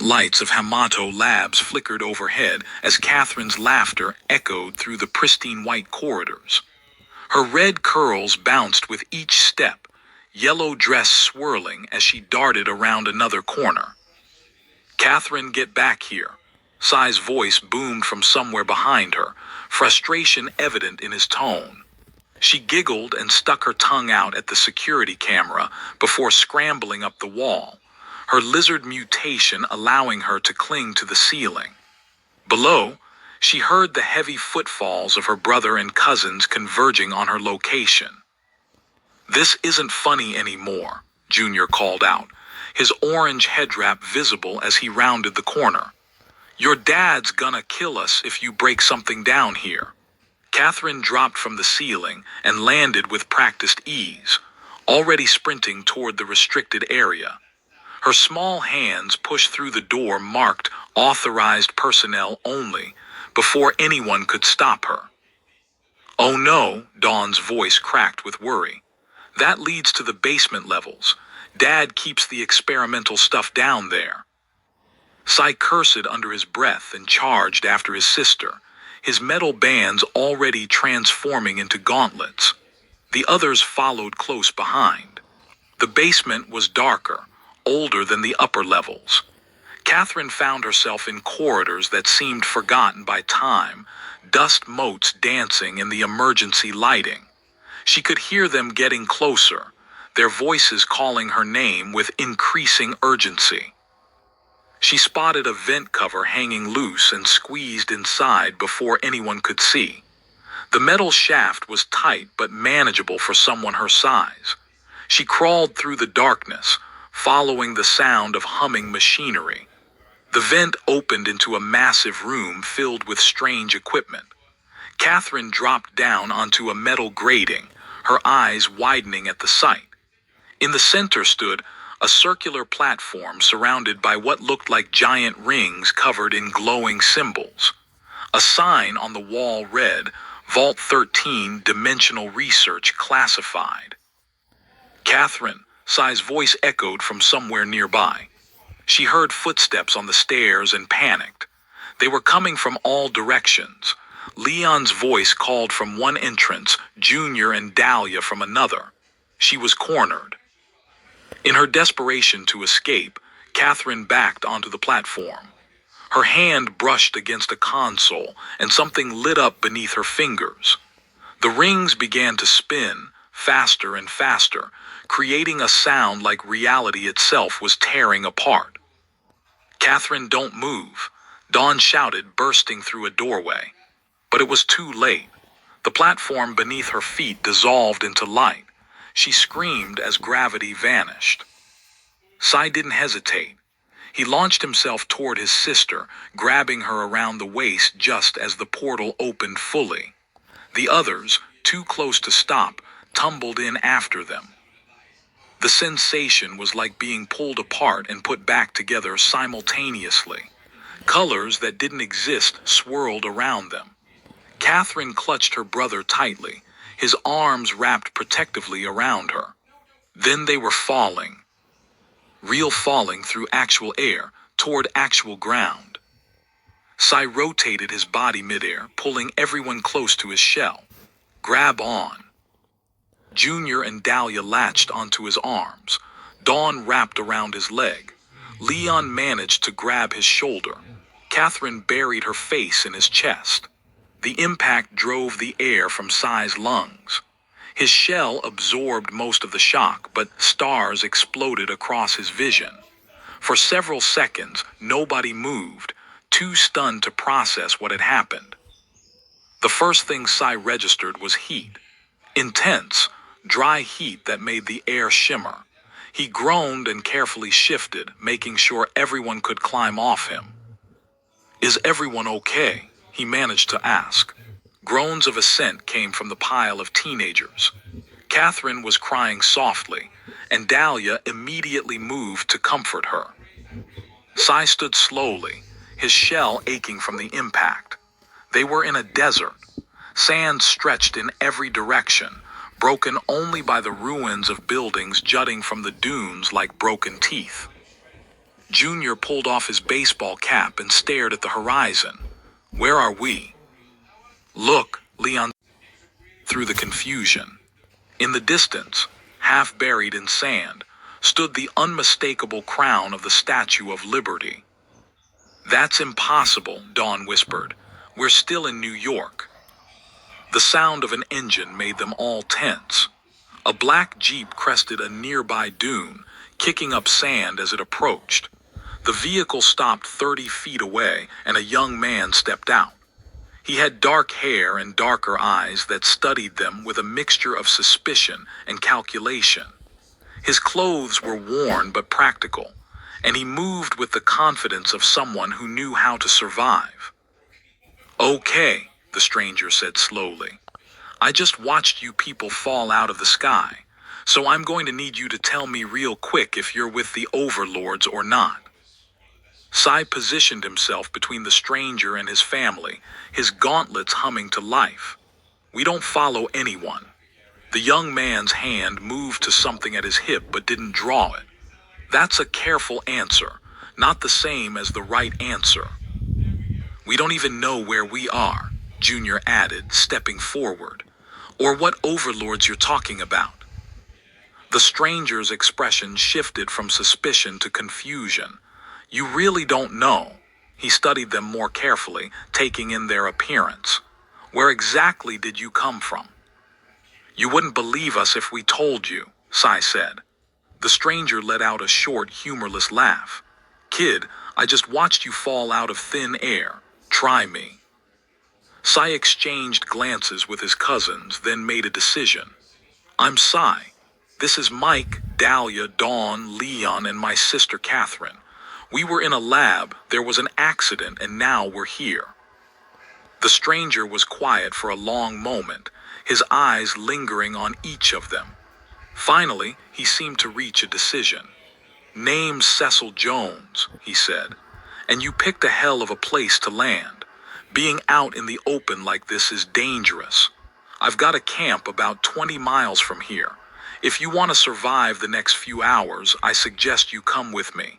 lights of Hamato Labs flickered overhead as Catherine's laughter echoed through the pristine white corridors. Her red curls bounced with each step, yellow dress swirling as she darted around another corner. "Catherine, get back here." Sai's voice boomed from somewhere behind her, frustration evident in his tone. She giggled and stuck her tongue out at the security camera before scrambling up the wall, her lizard mutation allowing her to cling to the ceiling. Below, she heard the heavy footfalls of her brother and cousins converging on her location. "This isn't funny anymore," Junior called out, his orange headwrap visible as he rounded the corner. "Your dad's gonna kill us if you break something down here." Catherine dropped from the ceiling and landed with practiced ease, already sprinting toward the restricted area. Her small hands pushed through the door marked "Authorized Personnel Only" before anyone could stop her. "Oh no," Dawn's voice cracked with worry. "That leads to the basement levels. Dad keeps the experimental stuff down there." Sai cursed under his breath and charged after his sister, his metal bands already transforming into gauntlets. The others followed close behind. The basement was darker, older than the upper levels. Catherine found herself in corridors that seemed forgotten by time, dust motes dancing in the emergency lighting. She could hear them getting closer, their voices calling her name with increasing urgency. She spotted a vent cover hanging loose and squeezed inside before anyone could see. The metal shaft was tight but manageable for someone her size. She crawled through the darkness, following the sound of humming machinery. The vent opened into a massive room filled with strange equipment. Catherine dropped down onto a metal grating, her eyes widening at the sight. In the center stood a circular platform surrounded by what looked like giant rings covered in glowing symbols. A sign on the wall read, "Vault 13 Dimensional Research Classified." "Catherine," Sai's voice echoed from somewhere nearby. She heard footsteps on the stairs and panicked. They were coming from all directions. Leon's voice called from one entrance, Junior and Dahlia from another. She was cornered. In her desperation to escape, Catherine backed onto the platform. Her hand brushed against a console, and something lit up beneath her fingers. The rings began to spin, faster and faster, creating a sound like reality itself was tearing apart. "Catherine, don't move," Dawn shouted, bursting through a doorway. But it was too late. The platform beneath her feet dissolved into light. She screamed as gravity vanished. Sai didn't hesitate. He launched himself toward his sister, grabbing her around the waist just as the portal opened fully. The others, too close to stop, tumbled in after them. The sensation was like being pulled apart and put back together simultaneously. Colors that didn't exist swirled around them. Catherine clutched her brother tightly, his arms wrapped protectively around her. Then they were falling. Real falling through actual air, toward actual ground. Sai rotated his body midair, pulling everyone close to his shell. "Grab on." Junior and Dahlia latched onto his arms. Dawn wrapped around his leg. Leon managed to grab his shoulder. Catherine buried her face in his chest. The impact drove the air from Sai's lungs. His shell absorbed most of the shock, but stars exploded across his vision. For several seconds, nobody moved, too stunned to process what had happened. The first thing Sai registered was heat. Intense, dry heat that made the air shimmer. He groaned and carefully shifted, making sure everyone could climb off him. "Is everyone okay?" he managed to ask. Groans of assent came from the pile of teenagers. Catherine was crying softly, and Dahlia immediately moved to comfort her. Sai stood slowly, his shell aching from the impact. They were in a desert. Sand stretched in every direction, broken only by the ruins of buildings jutting from the dunes like broken teeth. Junior pulled off his baseball cap and stared at the horizon. Where are we? Look, Leon, through the confusion. In the distance, half buried in sand, stood the unmistakable crown of the Statue of Liberty. That's impossible, Dawn whispered. We're still in New York. The sound of an engine made them all tense. A black jeep crested a nearby dune, kicking up sand as it approached. The vehicle stopped 30 feet away, and a young man stepped out. He had dark hair and darker eyes that studied them with a mixture of suspicion and calculation. His clothes were worn but practical, and he moved with the confidence of someone who knew how to survive. Okay, the stranger said slowly. I just watched you people fall out of the sky, so I'm going to need you to tell me real quick if you're with the overlords or not. Sai positioned himself between the stranger and his family, his gauntlets humming to life. We don't follow anyone. The young man's hand moved to something at his hip but didn't draw it. That's a careful answer, not the same as the right answer. We don't even know where we are, Junior added, stepping forward. Or what overlords you're talking about. The stranger's expression shifted from suspicion to confusion. You really don't know. He studied them more carefully, taking in their appearance. Where exactly did you come from? You wouldn't believe us if we told you, Sai said. The stranger let out a short, humorless laugh. Kid, I just watched you fall out of thin air. Try me. Sai exchanged glances with his cousins, then made a decision. I'm Sai. This is Mike, Dahlia, Dawn, Leon, and my sister Catherine. We were in a lab, there was an accident, and now we're here. The stranger was quiet for a long moment, his eyes lingering on each of them. Finally, he seemed to reach a decision. Name's Cecil Jones, he said, and you picked a hell of a place to land. Being out in the open like this is dangerous. I've got a camp about 20 miles from here. If you want to survive the next few hours, I suggest you come with me.